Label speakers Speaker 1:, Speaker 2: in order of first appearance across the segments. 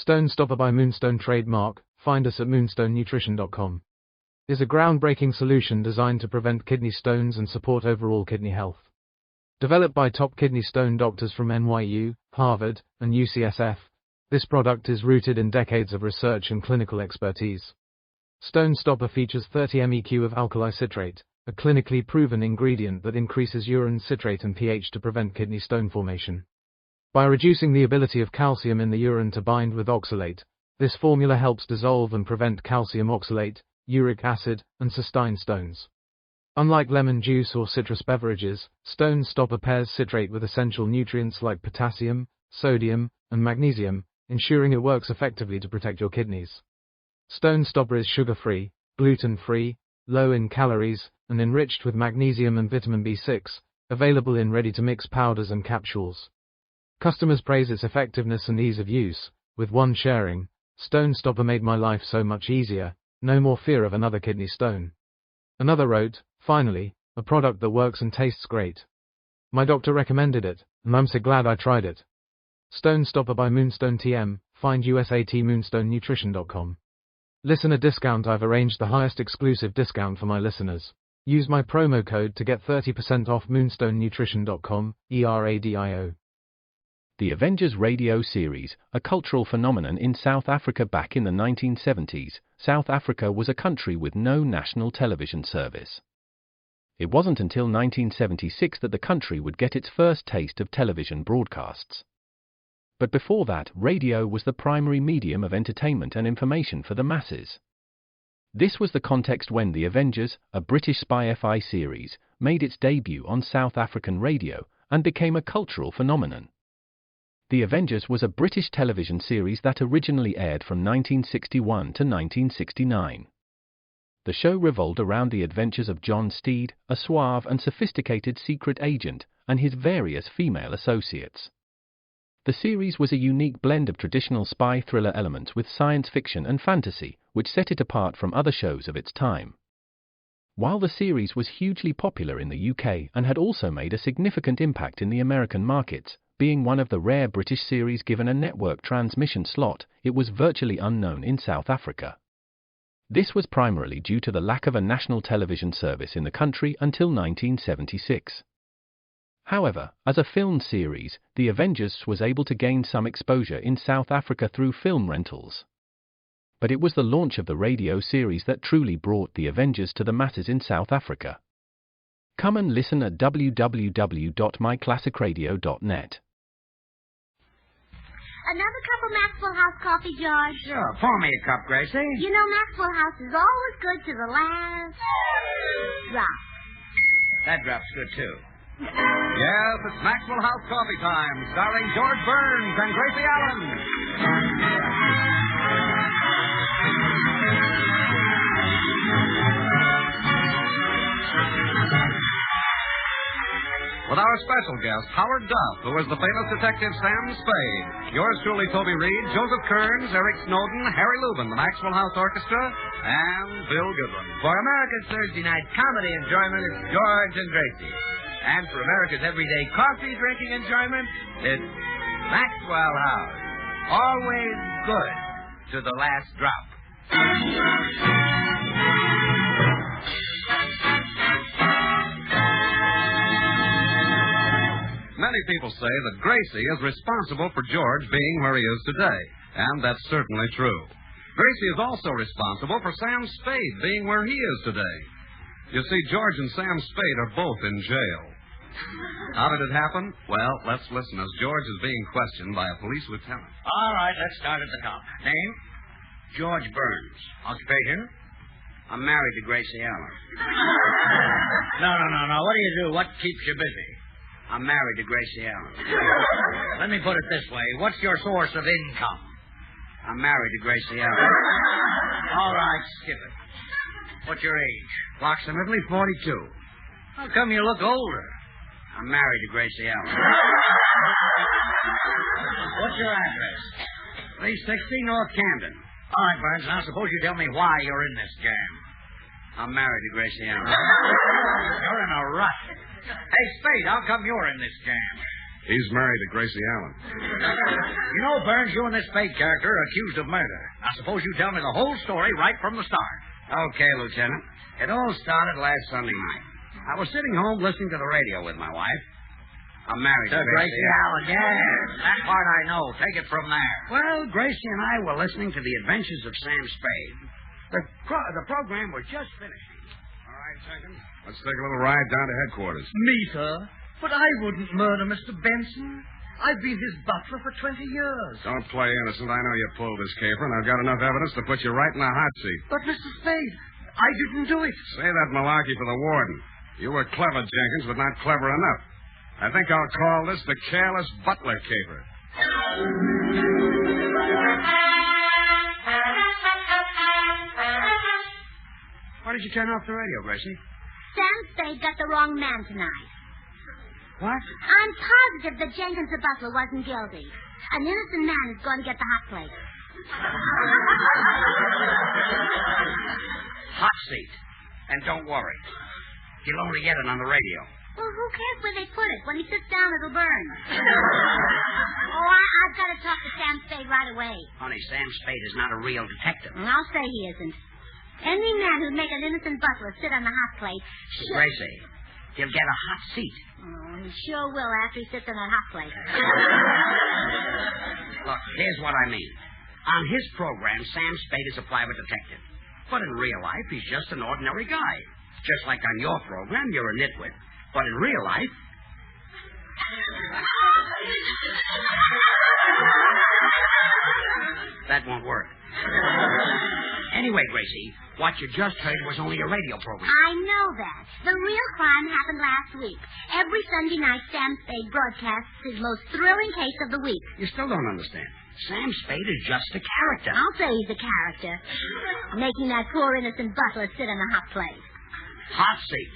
Speaker 1: Stone Stopper by Moonstone trademark. Find us at moonstonenutrition.com. Is a groundbreaking solution designed to prevent kidney stones and support overall kidney health. Developed by top kidney stone doctors from NYU, Harvard, and UCSF, this product is rooted in decades of research and clinical expertise. Stone Stopper features 30 MEq of alkali citrate, a clinically proven ingredient that increases urine citrate and pH to prevent kidney stone formation. By reducing the ability of calcium in the urine to bind with oxalate, this formula helps dissolve and prevent calcium oxalate, uric acid, and cystine stones. Unlike lemon juice or citrus beverages, Stone Stopper pairs citrate with essential nutrients like potassium, sodium, and magnesium, ensuring it works effectively to protect your kidneys. Stone Stopper is sugar-free, gluten-free, low in calories, and enriched with magnesium and vitamin B6, available in ready-to-mix powders and capsules. Customers praise its effectiveness and ease of use. With one sharing, Stone Stopper made my life so much easier, no more fear of another kidney stone. Another wrote, finally, a product that works and tastes great. My doctor recommended it, and I'm so glad I tried it. Stone Stopper by Moonstone TM, find us at moonstonenutrition.com. Listener discount. I've arranged the highest exclusive discount for my listeners. Use my promo code to get 30% off moonstonenutrition.com, ERADIO.
Speaker 2: The Avengers radio series, a cultural phenomenon in South Africa back in the 1970s. South Africa was a country with no national television service. It wasn't until 1976 that the country would get its first taste of television broadcasts. But before that, radio was the primary medium of entertainment and information for the masses. This was the context when The Avengers, a British spy FI series, made its debut on South African radio and became a cultural phenomenon. The Avengers was a British television series that originally aired from 1961 to 1969. The show revolved around the adventures of John Spade, a suave and sophisticated secret agent, and his various female associates. The series was a unique blend of traditional spy thriller elements with science fiction and fantasy, which set it apart from other shows of its time. While the series was hugely popular in the UK and had also made a significant impact in the American markets, being one of the rare British series given a network transmission slot, it was virtually unknown in South Africa. This was primarily due to the lack of a national television service in the country until 1976. However, as a film series, The Avengers was able to gain some exposure in South Africa through film rentals. But it was the launch of the radio series that truly brought The Avengers to the masses in South Africa. Come and listen at www.myclassicradio.net.
Speaker 3: Another cup of Maxwell House coffee, George?
Speaker 4: Sure, pour me a cup, Gracie.
Speaker 3: You know Maxwell House is always good to the last drop.
Speaker 4: That drop's good, too. Yes, it's Maxwell House coffee time, starring George Burns and Gracie Allen. With our special guest, Howard Duff, who is the famous detective Sam Spade. Yours truly, Toby Reed, Joseph Kearns, Eric Snowden, Harry Lubin, the Maxwell House Orchestra, and Bill Goodwin.
Speaker 5: For America's Thursday night comedy enjoyment, it's George and Gracie. And for America's everyday coffee drinking enjoyment, it's Maxwell House. Always good to the last drop.
Speaker 4: Many people say that Gracie is responsible for George being where he is today, and that's certainly true. Gracie is also responsible for Sam Spade being where he is today. You see, George and Sam Spade are both in jail. How did it happen? Well, let's listen as George is being questioned by a police lieutenant.
Speaker 5: All right, let's start at the top. Name?
Speaker 6: George Burns.
Speaker 5: Occupation?
Speaker 6: I'm married to Gracie Allen.
Speaker 5: No. What do you do? What keeps you busy?
Speaker 6: I'm married to Gracie Allen.
Speaker 5: Let me put it this way. What's your source of income?
Speaker 6: I'm married to Gracie Allen.
Speaker 5: All right, skip it. What's your age?
Speaker 6: Approximately 42.
Speaker 5: How come you look older?
Speaker 6: I'm married to Gracie Allen.
Speaker 5: What's your address?
Speaker 6: 360 North Camden.
Speaker 5: All right, Burns, now suppose you tell me why you're in this jam.
Speaker 6: I'm married to Gracie Allen.
Speaker 5: You're in a rut. Hey, Spade, how come you're in this jam?
Speaker 4: He's married to Gracie Allen.
Speaker 5: You know, Burns, you and this Spade character are accused of murder. I suppose you tell me the whole story right from the start.
Speaker 6: Okay, Lieutenant. It all started last Sunday night. I was sitting home listening to the radio with my wife. I'm married to
Speaker 5: Gracie Allen, yes. That part I know. Take it from there.
Speaker 6: Well, Gracie and I were listening to the adventures of Sam Spade. The program was just finishing.
Speaker 4: All right, Jenkins. Let's take a little ride down to headquarters.
Speaker 7: Me, sir? But I wouldn't murder Mr. Benson. I've been his butler for 20 years.
Speaker 4: Don't play innocent. I know you pulled this caper, and I've got enough evidence to put you right in the hot seat.
Speaker 7: But, Mr. Spade, I didn't do it.
Speaker 4: Say that malarkey for the warden. You were clever, Jenkins, but not clever enough. I think I'll call this the careless butler caper.
Speaker 6: Why did you turn off the radio, Gracie?
Speaker 3: Sam Spade got the wrong man tonight.
Speaker 6: What?
Speaker 3: I'm positive that Jenkins the butler wasn't guilty. An innocent man is going to get the hot plate.
Speaker 6: Hot seat. And don't worry. You'll only get it on the radio.
Speaker 3: Well, who cares where they put it? When he sits down, it'll burn. I've got to talk to Sam Spade right away.
Speaker 6: Honey, Sam Spade is not a real detective.
Speaker 3: I'll say he isn't. Any man who'd make an innocent butler sit on the hot plate...
Speaker 6: Gracie, he'll get a hot seat.
Speaker 3: Oh, he sure will after he sits on that hot plate.
Speaker 6: Look, here's what I mean. On his program, Sam Spade is a private detective. But in real life, he's just an ordinary guy. Just like on your program, you're a nitwit. But in real life... That won't work. Anyway, Gracie, what you just heard was only a radio program.
Speaker 3: I know that. The real crime happened last week. Every Sunday night, Sam Spade broadcasts his most thrilling case of the week.
Speaker 6: You still don't understand. Sam Spade is just a character.
Speaker 3: I'll say he's a character. Making that poor innocent butler sit on a hot plate.
Speaker 6: Hot seat.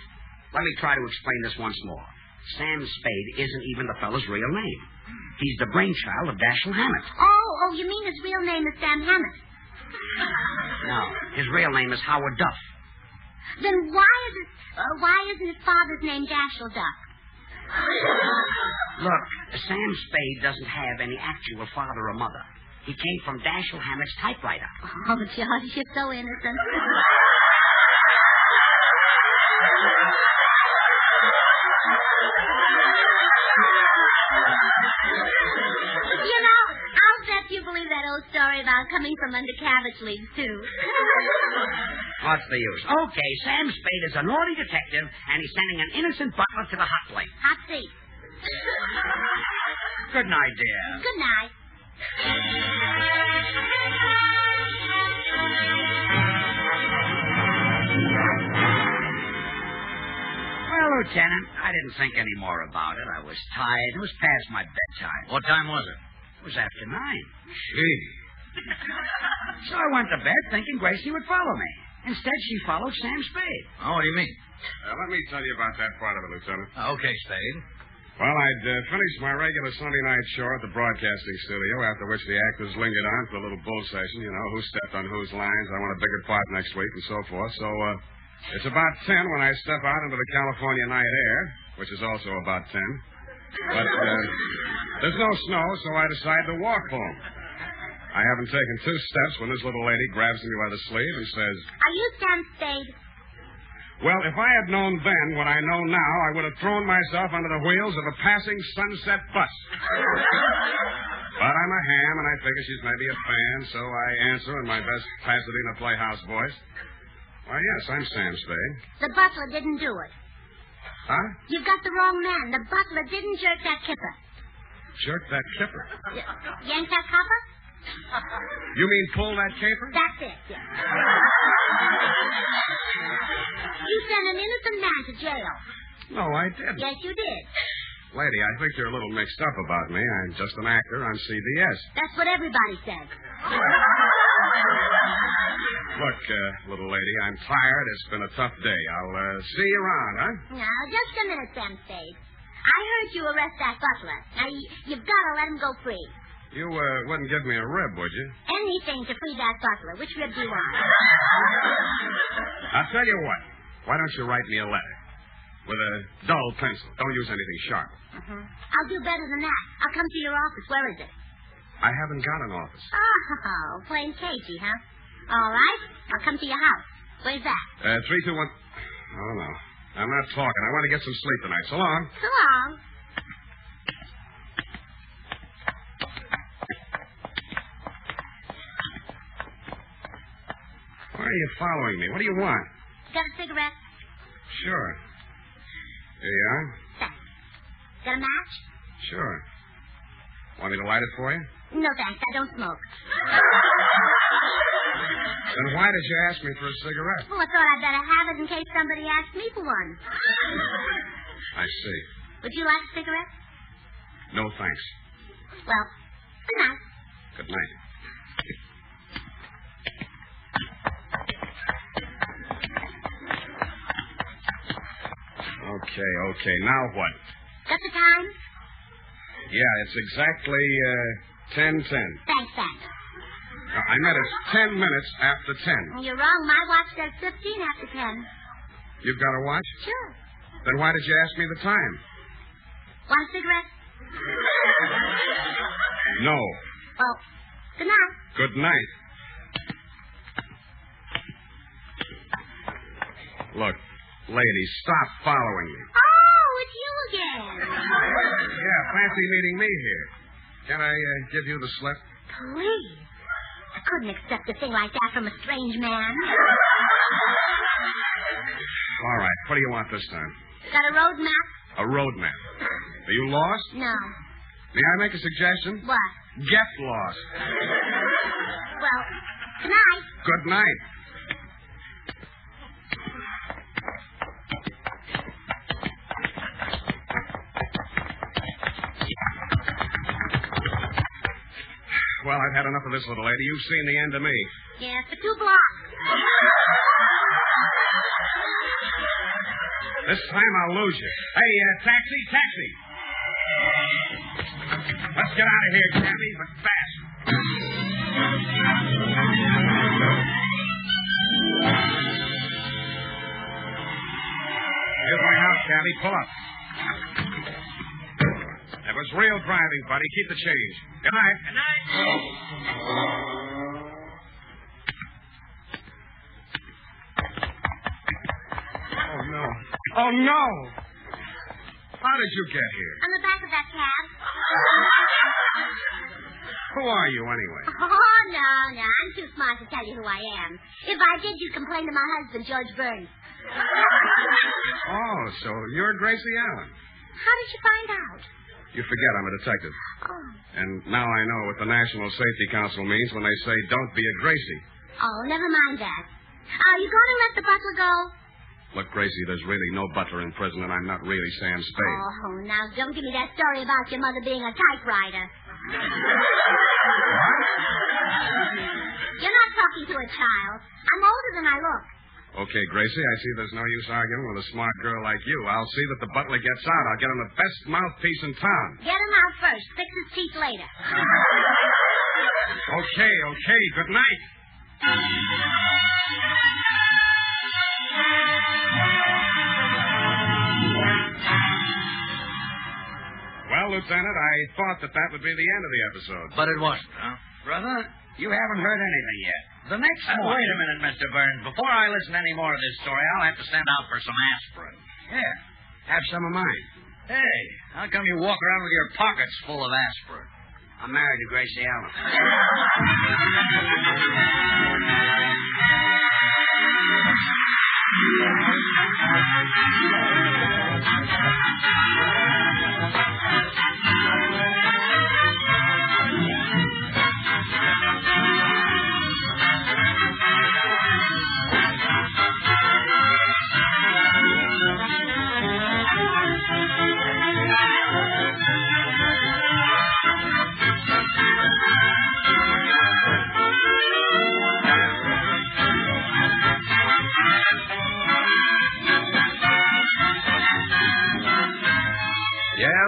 Speaker 6: Let me try to explain this once more. Sam Spade isn't even the fellow's real name. He's the brainchild of Dashiell Hammett.
Speaker 3: Oh, you mean his real name is Sam Hammett?
Speaker 6: No, his real name is Howard Duff.
Speaker 3: Then why isn't his father's name Dashiell Duff?
Speaker 6: Look, Sam Spade doesn't have any actual father or mother. He came from Dashiell Hammett's typewriter.
Speaker 3: Oh, George, you're so innocent. You know, I'll bet you believe that old story about coming from under cabbage leaves, too.
Speaker 6: What's the use? Okay, Sam Spade is a naughty detective, and he's sending an innocent butler to the hot plate.
Speaker 3: Hot seat.
Speaker 6: Good night, dear.
Speaker 3: Good night.
Speaker 6: Well, Lieutenant, I didn't think any more about it. I was tired. It was past my bedtime.
Speaker 5: What time was it?
Speaker 6: It was after 9.
Speaker 5: Gee.
Speaker 6: So I went to bed thinking Gracie would follow me. Instead, she followed Sam Spade.
Speaker 5: Oh, what do you mean?
Speaker 4: Let me tell you about that part of it, Lieutenant.
Speaker 5: Okay, Spade.
Speaker 4: Well, I'd finished my regular Sunday night show at the broadcasting studio, after which the actors lingered on for a little bull session, you know, who stepped on whose lines, I want a bigger part next week, and so forth. So, it's about 10 when I step out into the California night air, which is also about 10. But there's no snow, so I decide to walk home. I haven't taken 2 steps when this little lady grabs me by the sleeve and says,
Speaker 3: Are you Sam Spade?
Speaker 4: well, if I had known then what I know now, I would have thrown myself under the wheels of a passing Sunset bus. But I'm a ham, and I figure she's maybe a fan, so I answer in my best Pasadena Playhouse voice. Why, yes, I'm Sam Spade.
Speaker 3: The butler didn't do it.
Speaker 4: Huh?
Speaker 3: You've got the wrong man. The butler didn't jerk that kipper.
Speaker 4: Jerk that kipper.
Speaker 3: Yank that copper?
Speaker 4: You mean pull that caper?
Speaker 3: That's it, yes. You sent an innocent man to jail.
Speaker 4: No, I didn't.
Speaker 3: Yes, you did.
Speaker 4: Lady, I think you're a little mixed up about me. I'm just an actor on CBS.
Speaker 3: That's what everybody says.
Speaker 4: Look, little lady, I'm tired. It's been a tough day. I'll see you around, huh?
Speaker 3: Now, just a minute, Sam Spade. I heard you arrest that butler. Now, you've got to let him go free.
Speaker 4: You wouldn't give me a rib, would you?
Speaker 3: Anything to free that butler. Which rib do you want?
Speaker 4: I'll tell you what. Why don't you write me a letter? with a dull pencil. Don't use anything sharp.
Speaker 3: I'll do better than that. I'll come to your office. Where is it?
Speaker 4: I haven't got an office.
Speaker 3: Oh, plain Casey, huh? All right. I'll come to your house. Where's that?
Speaker 4: 321. Oh, no. I'm not talking. I want to get some sleep tonight. So long.
Speaker 3: So long.
Speaker 4: Why are you following me? What do you want?
Speaker 3: Got a cigarette?
Speaker 4: Sure. Here you are.
Speaker 3: Thanks. Got a match?
Speaker 4: Sure. Want me to light it for you?
Speaker 3: No, thanks. I don't smoke.
Speaker 4: Then why did you ask me for a cigarette?
Speaker 3: Well, I thought I'd better have it in case somebody asked me for one.
Speaker 4: I see.
Speaker 3: Would you like a cigarette?
Speaker 4: No, thanks.
Speaker 3: Well, good night.
Speaker 4: Good night. Okay. Now what?
Speaker 3: Got the time?
Speaker 4: Yeah, it's exactly 10:10.
Speaker 3: Thanks.
Speaker 4: I meant it's 10 minutes after 10.
Speaker 3: You're wrong. My watch says 15 after 10.
Speaker 4: You've got a watch?
Speaker 3: Sure.
Speaker 4: Then why did you ask me the time?
Speaker 3: Want a cigarette?
Speaker 4: No.
Speaker 3: Well, good night.
Speaker 4: Good night. Look, lady, stop following me.
Speaker 3: Oh, it's you again.
Speaker 4: Yeah, fancy meeting me here. Can I give you the slip?
Speaker 3: Please. I couldn't accept a thing like that from a strange man.
Speaker 4: All right. What do you want this time?
Speaker 3: Got a road map?
Speaker 4: A road map. Are you lost?
Speaker 3: No.
Speaker 4: May I make a suggestion?
Speaker 3: What?
Speaker 4: Get lost.
Speaker 3: Well, good night.
Speaker 4: Good night. Well, I've had enough of this little lady. You've seen the end of me.
Speaker 3: Yeah, for 2 blocks.
Speaker 4: This time I'll lose you. Hey, taxi. Let's get out of here, Cabby, but fast. Here's my house, Cabby. Pull up. That was real driving, buddy. Keep the change. Good night.
Speaker 5: Good night.
Speaker 4: Oh, no. How did you get here?
Speaker 3: On the back of that cab.
Speaker 4: Who are you, anyway?
Speaker 3: Oh, no. I'm too smart to tell you who I am. If I did, you'd complain to my husband, George Burns.
Speaker 4: Oh, so you're Gracie Allen.
Speaker 3: How did you find out?
Speaker 4: You forget I'm a detective.
Speaker 3: Oh.
Speaker 4: And now I know what the National Safety Council means when they say don't be a Gracie.
Speaker 3: Oh, never mind that. Are you going to let the butler go?
Speaker 4: Look, Gracie, there's really no butler in prison, and I'm not really Sam Spade.
Speaker 3: Oh, now don't give me that story about your mother being a typewriter. You're not talking to a child. I'm older than I look.
Speaker 4: Okay, Gracie, I see there's no use arguing with a smart girl like you. I'll see that the butler gets out. I'll get him the best mouthpiece in town.
Speaker 3: Get him out first. Fix his teeth later.
Speaker 4: Okay. Good night. Well, Lieutenant, I thought that would be the end of the episode.
Speaker 5: But it wasn't, huh?
Speaker 6: Brother, you haven't heard anything yet.
Speaker 5: The next morning...
Speaker 6: Wait a minute, Mr. Burns. Before I listen to any more of this story, I'll have to send out for some aspirin.
Speaker 5: Yeah.
Speaker 6: Have some of mine.
Speaker 5: Hey, how come you walk around with your pockets full of aspirin?
Speaker 6: I'm married to Gracie Allen.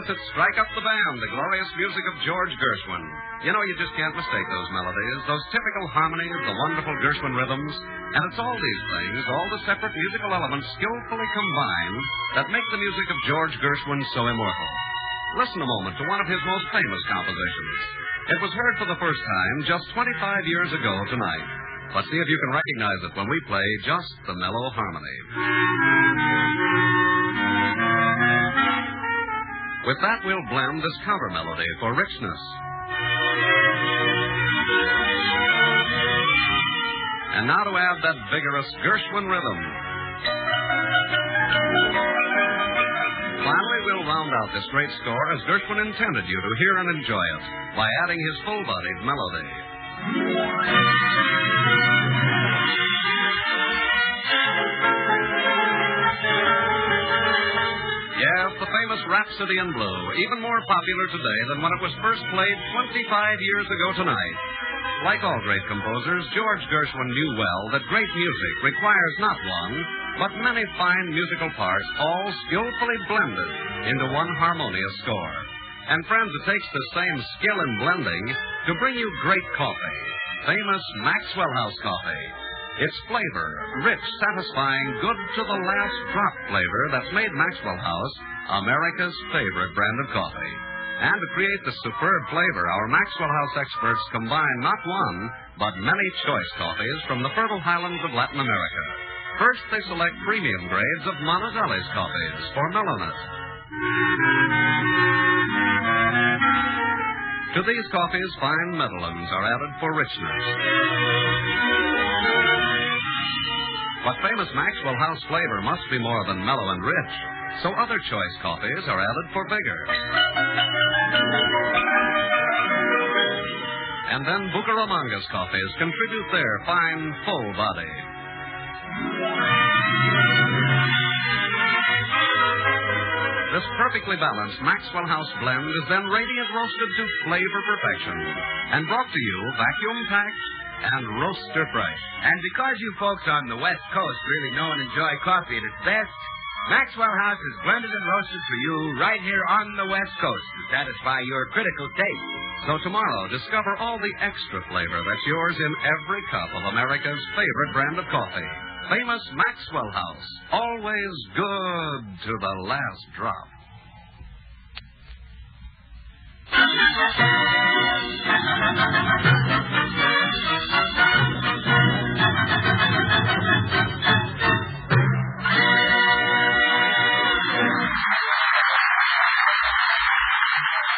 Speaker 4: with it, Strike Up the Band, the glorious music of George Gershwin. You know, you just can't mistake those melodies, those typical harmonies, the wonderful Gershwin rhythms. And it's all these things, all the separate musical elements skillfully combined, that make the music of George Gershwin so immortal. Listen a moment to one of his most famous compositions. It was heard for the first time just 25 years ago tonight. But see if you can recognize it when we play just the mellow harmony. With that, we'll blend this counter melody for richness. And now to add that vigorous Gershwin rhythm. Finally, we'll round out this great score as Gershwin intended you to hear and enjoy it by adding his full-bodied melody. Yes, the famous Rhapsody in Blue, even more popular today than when it was first played 25 years ago tonight. Like all great composers, George Gershwin knew well that great music requires not one, but many fine musical parts, all skillfully blended into one harmonious score. And friends, it takes the same skill in blending to bring you great coffee, famous Maxwell House coffee. Its flavor, rich, satisfying, good to the last drop flavor that's made Maxwell House America's favorite brand of coffee. And to create the superb flavor, our Maxwell House experts combine not one, but many choice coffees from the fertile highlands of Latin America. First, they select premium grades of Monticelli's coffees for mellowness. To these coffees, fine medallions are added for richness. But famous Maxwell House flavor must be more than mellow and rich, so other choice coffees are added for vigor. And then Bucaramanga's coffees contribute their fine, full body. This perfectly balanced Maxwell House blend is then radiant roasted to flavor perfection and brought to you vacuum-packed and roaster-fresh.
Speaker 5: And because you folks on the West Coast really know and enjoy coffee at its best, Maxwell House is blended and roasted for you right here on the West Coast to satisfy your critical taste.
Speaker 4: So tomorrow, discover all the extra flavor that's yours in every cup of America's favorite brand of coffee. Famous Maxwell House. Always good to the last drop.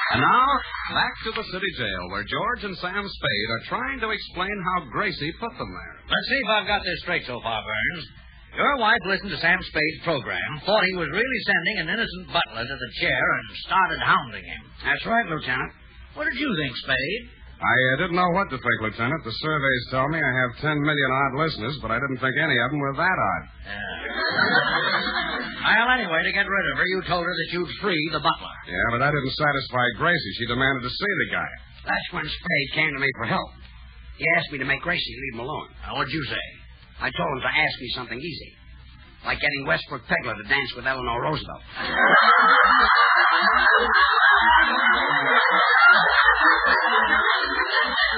Speaker 4: And now, back to the city jail, where George and Sam Spade are trying to explain how Gracie put them there.
Speaker 6: Let's see if I've got this straight so far, Burns. Your wife listened to Sam Spade's program, thought he was really sending an innocent butler to the chair, and started hounding him. That's right, Lieutenant. What did you think, Spade?
Speaker 8: I didn't know what to think, Lieutenant. The surveys tell me I have 10 million odd listeners, but I didn't think any of them were that odd.
Speaker 6: Well, anyway, to get rid of her, you told her that you'd free the butler.
Speaker 8: Yeah, but that didn't satisfy Gracie. She demanded to see the guy.
Speaker 6: That's when Spade came to me for help.
Speaker 9: He asked me to make Gracie leave him alone.
Speaker 6: What'd you say?
Speaker 9: I told him to ask me something easy, like getting Westbrook Pegler to dance with Eleanor Roosevelt.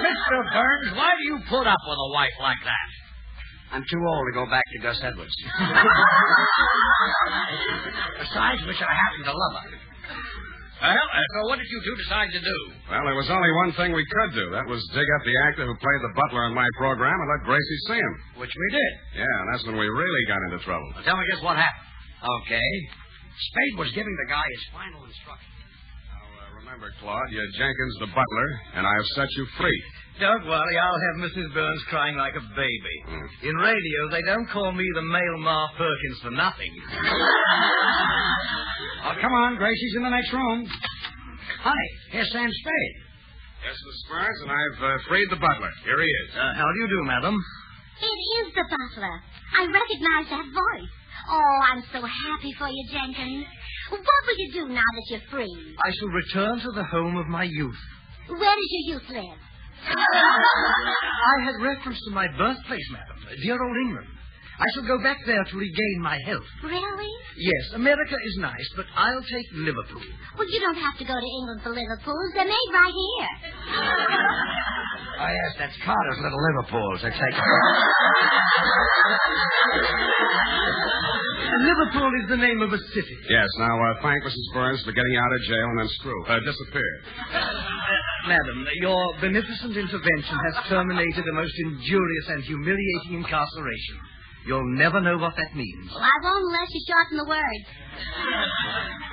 Speaker 6: Mr. Burns, why do you put up with a wife like that?
Speaker 9: I'm too old to go back to Gus Edwards.
Speaker 6: Besides which, I happen to love her. Well, so what did you two decide to do?
Speaker 8: Well, there was only one thing we could do. That was dig up the actor who played the butler in my program and let Gracie see him.
Speaker 6: Which we did.
Speaker 8: Yeah, and that's when we really got into trouble.
Speaker 6: Well, tell me just what happened.
Speaker 9: Okay. Spade was giving the guy his final instructions.
Speaker 8: Now, remember, Claude, you're Jenkins the butler, and I've set you free.
Speaker 7: Don't worry, I'll have Mrs. Burns crying like a baby. In radio, they don't call me the male Ma Perkins for nothing.
Speaker 9: Oh, come on, Gracie's in the next room. Hi, here's Sam Spade.
Speaker 8: Yes, Miss Burns, and I've freed the butler. Here he is.
Speaker 7: How do you do, madam?
Speaker 3: It is the butler. I recognize that voice. Oh, I'm so happy for you, Jenkins. What will you do now that you're free?
Speaker 7: I shall return to the home of my youth.
Speaker 3: Where does your youth live?
Speaker 7: I had reference to my birthplace, madam. Dear old England. I shall go back there to regain my health.
Speaker 3: Really?
Speaker 7: Yes, America is nice, but I'll take Liverpool.
Speaker 3: Well, you don't have to go to England for Liverpools. They're made right here.
Speaker 9: Oh, yes, that's Carter's little Liverpools. They're taking...
Speaker 7: Liverpool is the name of a city.
Speaker 8: Yes, now, thank Mrs. Burns for getting you out of jail and then disappeared.
Speaker 7: Madam, your beneficent intervention has terminated a most injurious and humiliating incarceration. You'll never know what that means.
Speaker 3: Well, I won't unless you shorten the words.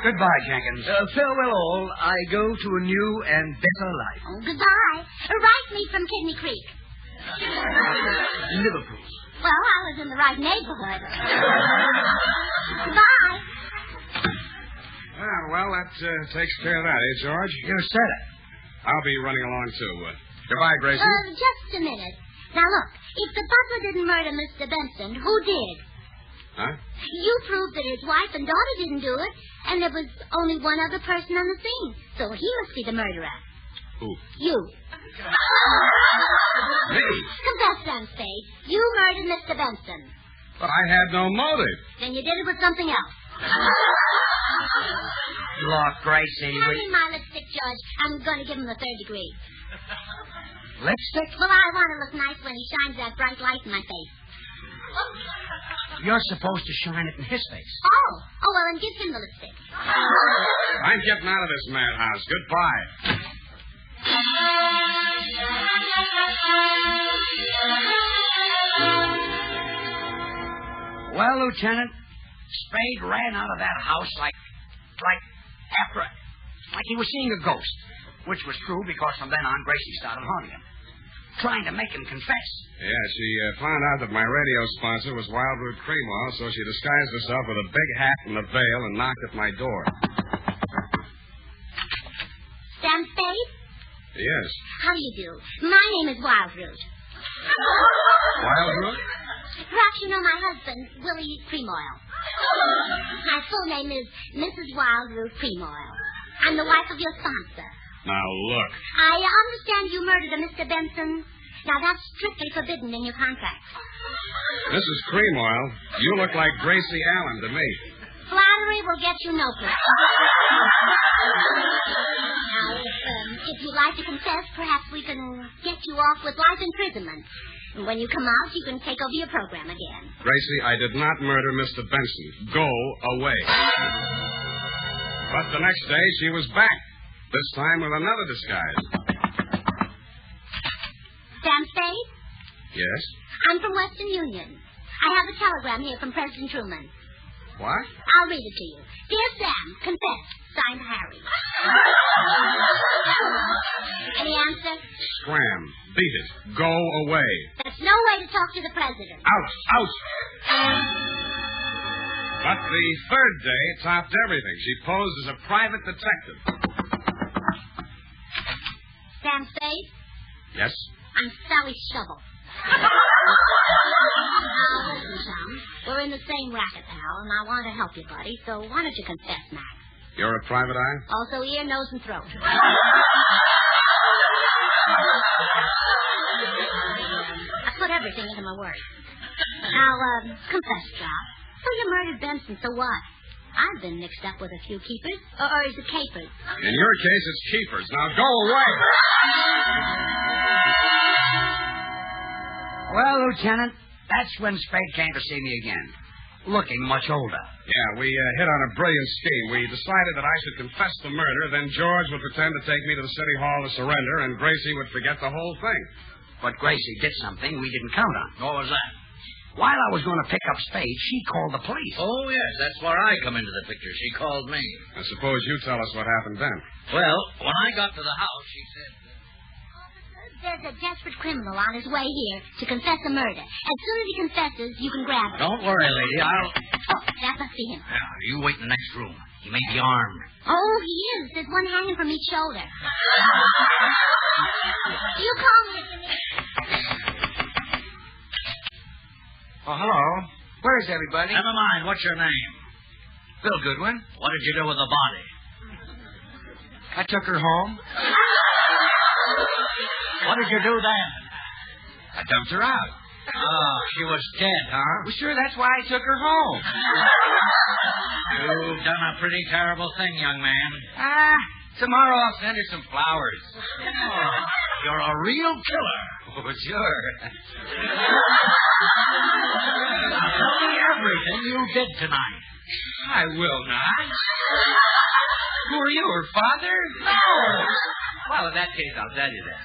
Speaker 9: Goodbye, Jenkins.
Speaker 7: Farewell all. I go to a new and better life.
Speaker 3: Oh, goodbye. Write me from Kidney Creek.
Speaker 7: Liverpool.
Speaker 3: Well, I was in the right neighborhood. Goodbye.
Speaker 8: Well, that takes care of that, eh, George?
Speaker 9: You said it.
Speaker 8: I'll be running along, too. Goodbye, Gracie.
Speaker 3: Just a minute. Now, look, if the butler didn't murder Mr. Benson, who did?
Speaker 8: Huh?
Speaker 3: You proved that his wife and daughter didn't do it, and there was only one other person on the scene. So he must be the murderer.
Speaker 8: Who?
Speaker 3: You.
Speaker 8: Me?
Speaker 3: Confess then, Spade. You murdered Mr. Benson.
Speaker 8: But I had no motive.
Speaker 3: Then you did it with something else.
Speaker 9: Look, Gracie,
Speaker 3: Hand me my lipstick, George. I'm going to give him the 3rd degree.
Speaker 9: Lipstick?
Speaker 3: Well, I want to look nice when he shines that bright light in my face.
Speaker 9: You're supposed to shine it in his face.
Speaker 3: Oh, well, then give him the lipstick.
Speaker 8: I'm getting out of this madhouse. Goodbye.
Speaker 9: Well, Lieutenant, Spade ran out of that house like he was seeing a ghost, which was true because from then on Gracie started haunting him, trying to make him confess.
Speaker 8: Yeah, she found out that my radio sponsor was Wildroot Cream Oil, so she disguised herself with a big hat and a veil and knocked at my door.
Speaker 3: Sam Spade?
Speaker 8: Yes.
Speaker 3: How do you do? My name is Wildroot.
Speaker 8: Wildroot?
Speaker 3: Perhaps you know my husband, Willie Cream Oil. My full name is Mrs. Wildroot Cream Oil. I'm the wife of your sponsor.
Speaker 8: Now, look.
Speaker 3: I understand you murdered a Mr. Benson. Now, that's strictly forbidden in your contract.
Speaker 8: Mrs. Cream Oil, you look like Gracie Allen to me.
Speaker 3: Flattery will get you no place. Now, if you'd like to confess, perhaps we can get you off with life imprisonment. And when you come out, you can take over your program again.
Speaker 8: Gracie, I did not murder Mr. Benson. Go away. But the next day, she was back. This time with another disguise.
Speaker 3: Sam Spade?
Speaker 8: Yes?
Speaker 3: I'm from Western Union. I have a telegram here from President Truman.
Speaker 8: What?
Speaker 3: I'll read it to you. Dear Sam, confess. Signed, Harry. Any answer?
Speaker 8: Scram. Beat it. Go away.
Speaker 3: That's no way to talk to the president.
Speaker 8: Out. Out. But the third day topped everything. She posed as a private detective.
Speaker 3: Sam Spade?
Speaker 8: Yes?
Speaker 3: I'm Sally Shovel. Now, listen, chum. We're in the same racket, pal, and I want to help you, buddy, so why don't you confess, Mac?
Speaker 8: You're a private eye?
Speaker 3: Also ear, nose, and throat. I put everything into my work. Now, confess, Job. So you murdered Benson, so what? I've been mixed up with a few keepers. Or is it capers?
Speaker 8: In your case, it's keepers. Now go away.
Speaker 9: Well, Lieutenant, that's when Spade came to see me again, looking much older.
Speaker 8: Yeah, we hit on a brilliant scheme. We decided that I should confess the murder, then George would pretend to take me to the city hall to surrender, and Gracie would forget the whole thing.
Speaker 9: But Gracie did something we didn't count on.
Speaker 6: What was that?
Speaker 9: While I was going to pick up Spade, she called the police.
Speaker 6: Oh, yes, that's where I come into the picture. She called me.
Speaker 8: I suppose you tell us what happened then.
Speaker 6: Well, when I got to the house, she said...
Speaker 3: There's a desperate criminal on his way here to confess a murder. As soon as he confesses, you can grab him.
Speaker 6: Don't worry, lady. I'll...
Speaker 3: Oh, that must be him.
Speaker 6: Yeah, you wait in the next room. He may be armed.
Speaker 3: Oh, he is. There's one hanging from each shoulder. You call me if you need.
Speaker 9: Oh, hello. Where's everybody?
Speaker 6: Never mind. What's your name?
Speaker 9: Bill Goodwin.
Speaker 6: What did you do with the body?
Speaker 9: I took her home.
Speaker 6: What did you do then?
Speaker 9: I dumped her out.
Speaker 6: Oh, she was dead, huh?
Speaker 5: Well, sure, that's why I took her home.
Speaker 6: You've done a pretty terrible thing, young man.
Speaker 5: Tomorrow I'll send her some flowers.
Speaker 6: Oh, you're a real killer.
Speaker 5: Oh, sure.
Speaker 6: Now tell me everything you did tonight.
Speaker 5: I will not. Who are you, her father?
Speaker 6: No.
Speaker 5: Well, in that case, I'll tell you that.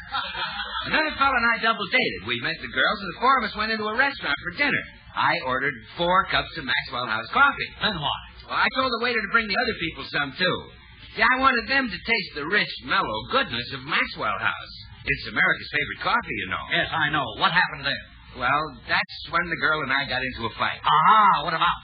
Speaker 5: Another fellow and I double dated. We met the girls, and the four of us went into a restaurant for dinner. I ordered 4 cups of Maxwell House coffee.
Speaker 6: Then what?
Speaker 5: Well, I told the waiter to bring the other people some, too. See, I wanted them to taste the rich, mellow goodness of Maxwell House. It's America's favorite coffee, you know.
Speaker 6: Yes, I know. What happened there?
Speaker 5: Well, that's when the girl and I got into a fight.
Speaker 6: Aha, what about?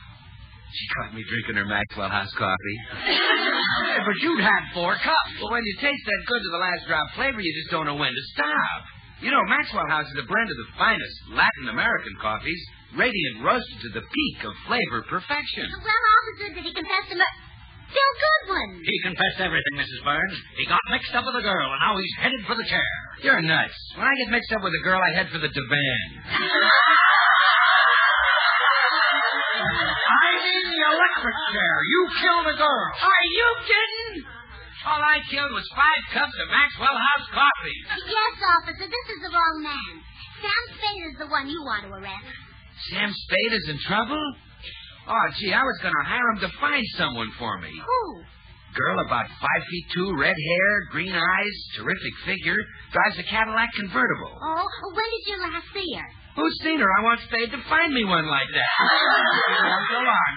Speaker 5: She caught me drinking her Maxwell House coffee.
Speaker 6: Hey, but you'd had 4 cups.
Speaker 5: Well, when you taste that good to the last drop flavor, you just don't know when to stop. You know, Maxwell House is a blend of the finest Latin American coffees, radiant roasted to the peak of flavor perfection.
Speaker 3: Well, officer, did he confess to Bill Goodwin?
Speaker 6: He confessed everything, Mrs. Burns. He got mixed up with a girl, and now he's headed for the chair.
Speaker 5: You're nuts. When I get mixed up with a girl, I head for the divan.
Speaker 6: I mean the electric chair. You killed a girl.
Speaker 5: Are you kidding? All I killed was 5 cups of Maxwell House coffee.
Speaker 3: Yes, officer, this is the wrong man. Sam Spade is the one you want to arrest.
Speaker 5: Sam Spade is in trouble? Oh, gee, I was going to hire him to find someone for me.
Speaker 3: Who?
Speaker 5: Girl about 5'2", red hair, green eyes, terrific figure, drives a Cadillac convertible.
Speaker 3: Oh, when did you last see her?
Speaker 5: Who's seen her? I want Spade to find me one like that. So long.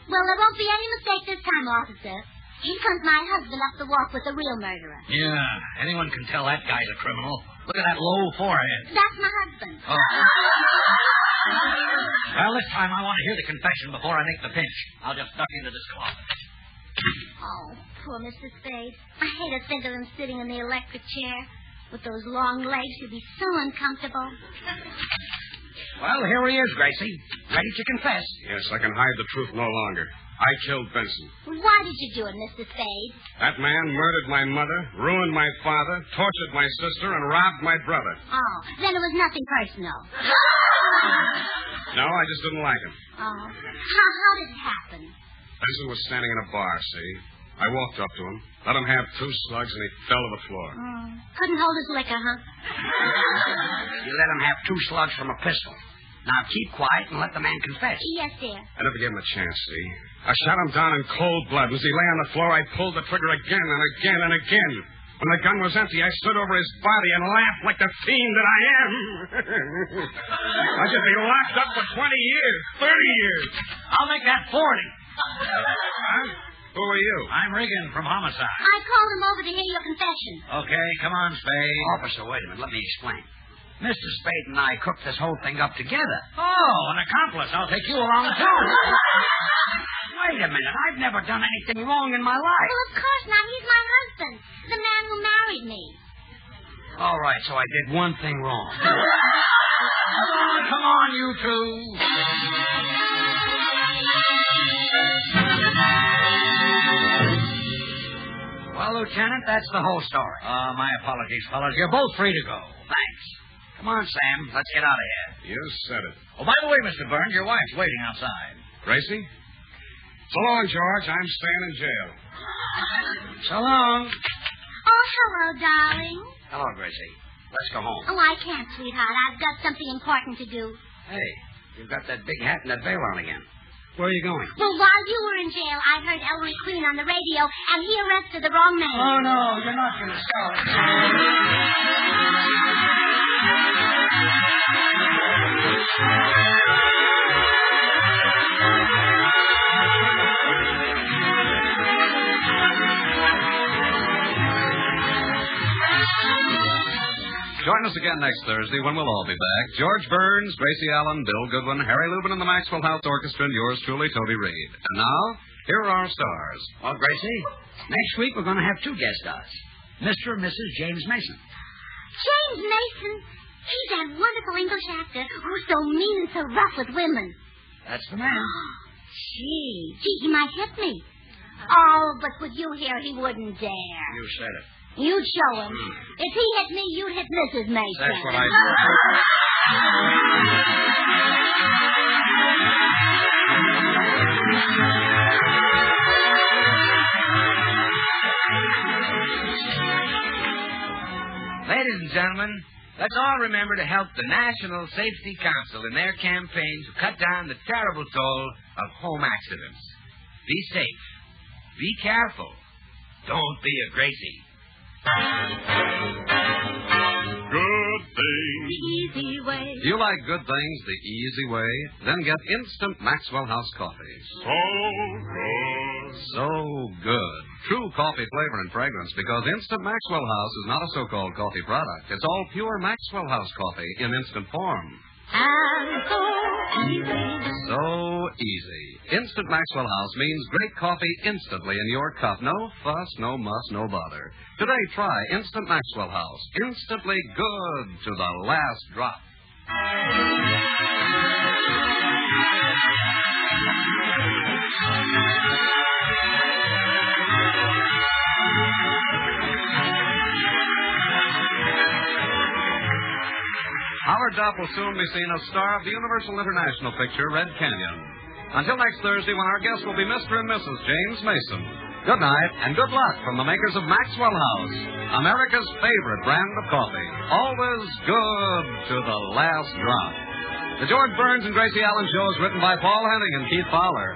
Speaker 3: Well, there won't be any mistake this time, officer. Here comes my husband up the walk with the real murderer.
Speaker 6: Yeah, anyone can tell that guy's a criminal. Look at that low forehead.
Speaker 3: That's my husband.
Speaker 6: Oh. Well, this time I want to hear the confession before I make the pinch. I'll just duck into this closet.
Speaker 3: Oh, poor Mr. Spade. I hate to think of him sitting in the electric chair with those long legs. He'd be so uncomfortable.
Speaker 9: Well, here he is, Gracie. Ready to confess.
Speaker 8: Yes, I can hide the truth no longer. I killed Benson.
Speaker 3: Why did you do it, Mr. Spade?
Speaker 8: That man murdered my mother, ruined my father, tortured my sister, and robbed my brother.
Speaker 3: Oh, then it was nothing personal.
Speaker 8: No, I just didn't like him.
Speaker 3: Oh, how did it happen?
Speaker 8: Benson was standing in a bar, see? I walked up to him, let him have 2 slugs, and he fell to the floor.
Speaker 3: Couldn't hold his liquor, huh?
Speaker 9: You let him have 2 slugs from a pistol. Now keep quiet and let the man confess.
Speaker 3: Yes, dear.
Speaker 8: I never gave him a chance, see? I shot him down in cold blood. As he lay on the floor, I pulled the trigger again and again and again. When the gun was empty, I stood over his body and laughed like the fiend that I am. I should be locked up for 20 years, 30 years.
Speaker 6: I'll make that 40.
Speaker 8: Huh? Who are you?
Speaker 6: I'm Regan from Homicide.
Speaker 3: I called him over to hear your confession.
Speaker 6: Okay, come on, Spade.
Speaker 9: Officer, wait a minute. Let me explain. Mr. Spade and I cooked this whole thing up together.
Speaker 6: Oh, an accomplice. I'll take you along, too.
Speaker 9: Wait a minute. I've never done anything wrong in my life.
Speaker 3: Well, of course not. He's my husband. The man who married me.
Speaker 9: All right, so I did one thing wrong.
Speaker 6: Come on, you two.
Speaker 9: Well, Lieutenant, that's the whole story.
Speaker 6: My apologies, fellas. You're both free to go.
Speaker 9: Thanks. Come on, Sam. Let's get out of here.
Speaker 8: You said it.
Speaker 6: Oh, by the way, Mr. Burns, your wife's waiting outside.
Speaker 8: Gracie? So long, George. I'm staying in jail.
Speaker 9: So long.
Speaker 3: Oh, hello, darling.
Speaker 9: Hello, Gracie. Let's go home.
Speaker 3: Oh, I can't, sweetheart. I've got something important to do.
Speaker 9: Hey, you've got that big hat and that veil on again. Where are you going?
Speaker 3: Well, while you were in jail, I heard Ellery Queen on the radio, and he arrested the wrong man.
Speaker 9: Oh, no, you're not going to sell
Speaker 4: Join us again next Thursday when we'll all be back. George Burns, Gracie Allen, Bill Goodwin, Harry Lubin, and the Maxwell House Orchestra, and yours truly, Toby Reed. And now, here are our stars.
Speaker 9: Well, Gracie, next week we're going to have 2 guest stars. Mr. and Mrs. James Mason.
Speaker 3: James Mason? He's that wonderful English actor who's so mean and so rough with women.
Speaker 9: That's the man.
Speaker 3: Gee, he might hit me. Oh, but with you here, he wouldn't dare.
Speaker 5: You said it.
Speaker 3: You'd show him. If he hit me, you'd hit Mrs. Mason.
Speaker 5: That's what I Ladies and gentlemen, let's all remember to help the National Safety Council in their campaign to cut down the terrible toll of home accidents. Be safe. Be careful. Don't be a Gracie.
Speaker 8: Good things.
Speaker 3: Easy way.
Speaker 4: You like good things the easy way? Then get instant Maxwell House coffee.
Speaker 8: So good.
Speaker 4: So good. True coffee flavor and fragrance, because instant Maxwell House is not a so-called coffee product. It's all pure Maxwell House coffee in instant form.
Speaker 3: And so easy.
Speaker 4: So easy. Instant Maxwell House means great coffee instantly in your cup. No fuss, no muss, no bother. Today, try Instant Maxwell House. Instantly good to the last drop. Howard Duff will soon be seen as star of the Universal International picture, Red Canyon. Until next Thursday, when our guests will be Mr. and Mrs. James Mason. Good night, and good luck from the makers of Maxwell House, America's favorite brand of coffee. Always good to the last drop. The George Burns and Gracie Allen Show is written by Paul Henning and Keith Fowler.